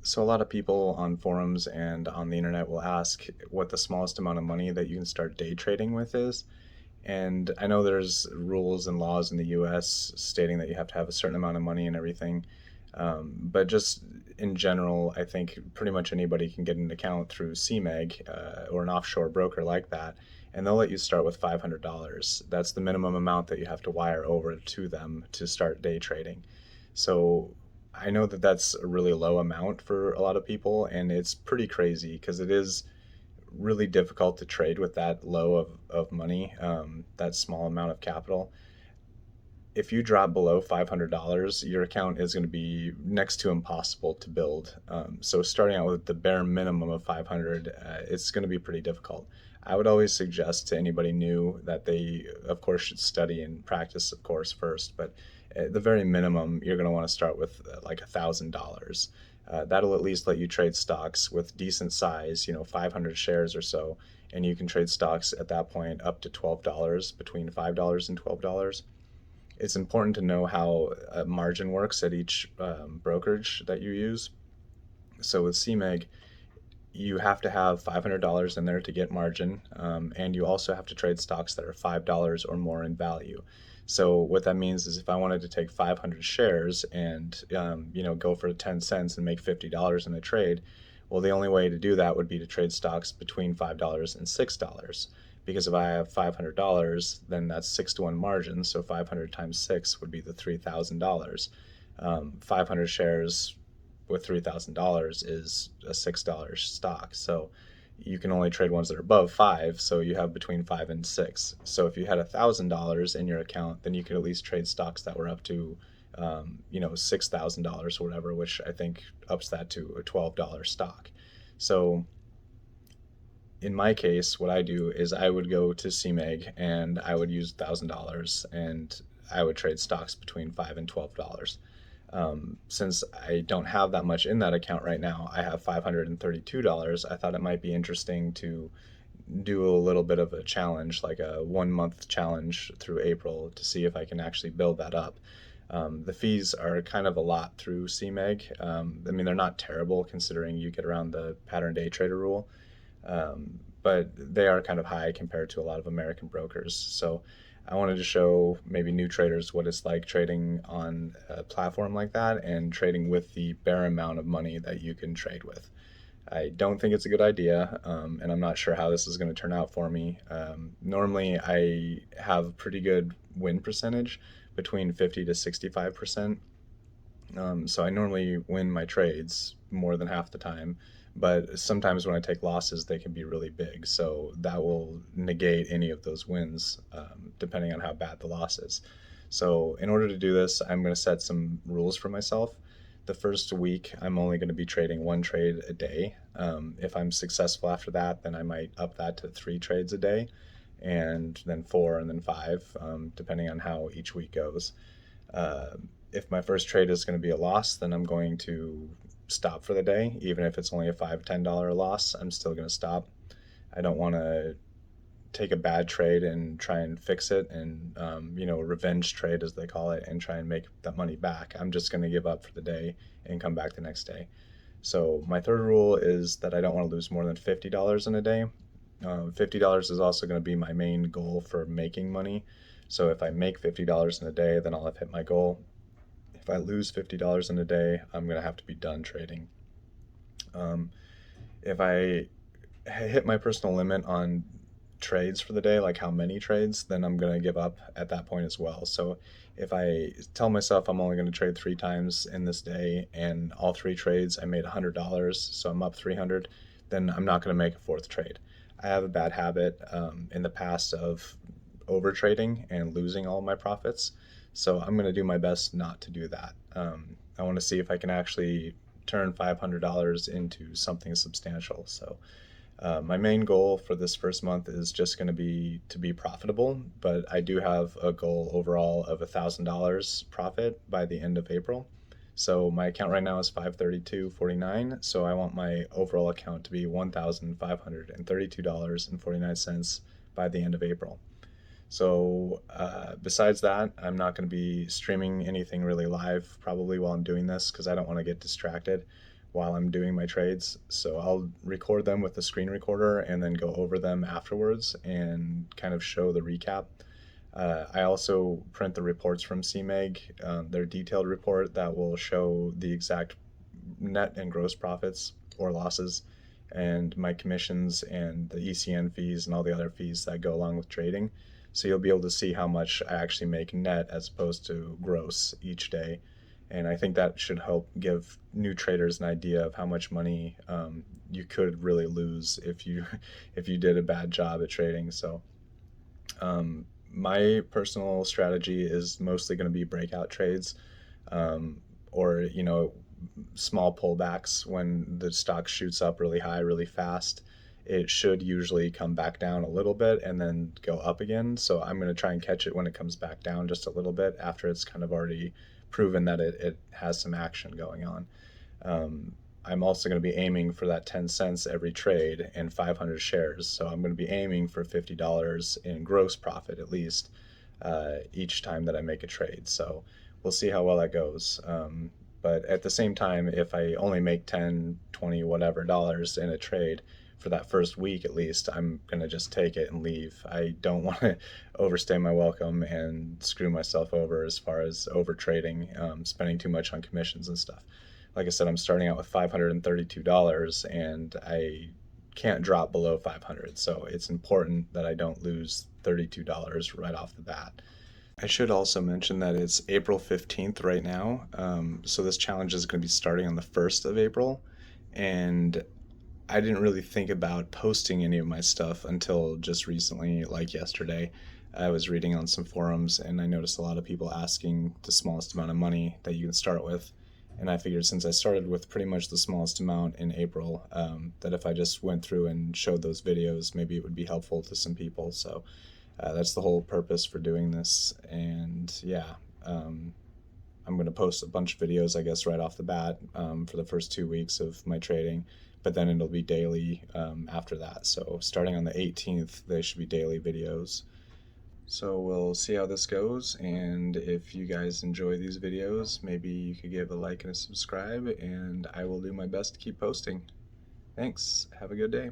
So a lot of people on forums and on the internet will ask what the smallest amount of money that you can start day trading with is. And I know there's rules and laws in the US stating that you have to have a certain amount of money and everything. But just in general, I think pretty much anybody can get an account through CMEG or an offshore broker like that, and they'll let you start with $500. That's the minimum amount that you have to wire over to them to start day trading. So I know that that's a really low amount for a lot of people, and it's pretty crazy because it is really difficult to trade with that low of money, that small amount of capital. If you drop below $500, your account is going to be next to impossible to build. So starting out with the bare minimum of 500, it's going to be pretty difficult. I would always suggest to anybody new that they, of course, should study and practice, of course, first. But at the very minimum, you're going to want to start with like $1,000. That'll at least let you trade stocks with decent size, 500 shares or so, and you can trade stocks at that point up to $12, between $5 and $12. It's important to know how margin works at each brokerage that you use. So with CMEG, you have to have $500 in there to get margin, and you also have to trade stocks that are $5 or more in value. So what that means is if I wanted to take 500 shares and go for 10 cents and make $50 in a trade, well, the only way to do that would be to trade stocks between $5 and $6. Because if I have $500, then that's 6 to 1 margin. So 500 times 6 would be the $3,000. 500 shares with $3,000 is a $6 stock. So you can only trade ones that are above five. So you have between five and six. So if you had $1,000 in your account, then you could at least trade stocks that were up to, $6,000 or whatever, which I think ups that to a $12 stock. So in my case, what I do is I would go to CMEG and I would use $1,000 and I would trade stocks between $5 and $12. Since I don't have that much in that account right now, I have $532. I thought it might be interesting to do a little bit of a challenge, like a 1 month challenge through April to see if I can actually build that up. The fees are kind of a lot through CMEG. I mean, they're not terrible considering you get around the pattern day trader rule, but they are kind of high compared to a lot of American brokers. So I wanted to show maybe new traders what it's like trading on a platform like that and trading with the bare amount of money that you can trade with. I don't think it's a good idea, and I'm not sure how this is going to turn out for me. Normally, I have pretty good win percentage, between 50 to 65%. So I normally win my trades more than half the time, but sometimes when I take losses, they can be really big. So that will negate any of those wins, depending on how bad the loss is. So in order to do this, I'm going to set some rules for myself. The first week, I'm only going to be trading one trade a day. If I'm successful after that, then I might up that to 3 trades a day, and then 4, and then 5, depending on how each week goes. Uh, if my first trade is going to be a loss, then I'm going to stop for the day. Even if it's only a $5, $10 loss, I'm still going to stop. I don't want to take a bad trade and try and fix it and, revenge trade as they call it, and try and make that money back. I'm just going to give up for the day and come back the next day. So my third rule is that I don't want to lose more than $50 in a day. $50 is also going to be my main goal for making money. So if I make $50 in a day, then I'll have hit my goal. If I lose $50 in a day, I'm going to have to be done trading. Um, if I hit my personal limit on trades for the day, like how many trades, then I'm going to give up at that point as well. So if I tell myself I'm only going to trade 3 times in this day and all 3 trades I made $100, so I'm up 300, then I'm not going to make a fourth trade. I have a bad habit in the past of over trading and losing all my profits. So I'm going to do my best not to do that. I want to see if I can actually turn $500 into something substantial. So my main goal for this first month is just going to be profitable, but I do have a goal overall of $1,000 profit by the end of April. So my account right now is 532.49. So I want my overall account to be $1,532.49 by the end of April. So besides that, I'm not going to be streaming anything really live probably while I'm doing this because I don't want to get distracted. while I'm doing my trades. So I'll record them with the screen recorder and then go over them afterwards and kind of show the recap. I also print the reports from CMEG, their detailed report that will show the exact net and gross profits or losses, and my commissions and the ECN fees and all the other fees that go along with trading. So you'll be able to see how much I actually make net as opposed to gross each day. And I think that should help give new traders an idea of how much money you could really lose if you if you did a bad job at trading. So my personal strategy is mostly going to be breakout trades, um, or small pullbacks. When the stock shoots up really high really fast, it should usually come back down a little bit and then go up again. So I'm going to try and catch it when it comes back down just a little bit after it's kind of already proven that it has some action going on. um, I'm also going to be aiming for that 10 cents every trade and 500 shares. So I'm going to be aiming for $50 in gross profit at least each time that I make a trade. So we'll see how well that goes. But at the same time, if I only make 10, 20, whatever dollars in a trade for that first week at least, I'm going to just take it and leave. I don't want to overstay my welcome and screw myself over as far as over trading, spending too much on commissions and stuff. Like I said, I'm starting out with $532 and I can't drop below 500. So it's important that I don't lose $32 right off the bat. I should also mention that it's April 15th right now. So this challenge is going to be starting on the 1st of April. And I didn't really think about posting any of my stuff until just recently, like yesterday. I was reading on some forums and I noticed a lot of people asking the smallest amount of money that you can start with. And I figured since I started with pretty much the smallest amount in April, that if I just went through and showed those videos, maybe it would be helpful to some people. So that's the whole purpose for doing this. And yeah, I'm going to post a bunch of videos, I guess, right off the bat for the first 2 weeks of my trading, but then it'll be daily after that. So starting on the 18th, they should be daily videos. So we'll see how this goes, and if you guys enjoy these videos, maybe you could give a like and a subscribe, and I will do my best to keep posting. Thanks. Have a good day.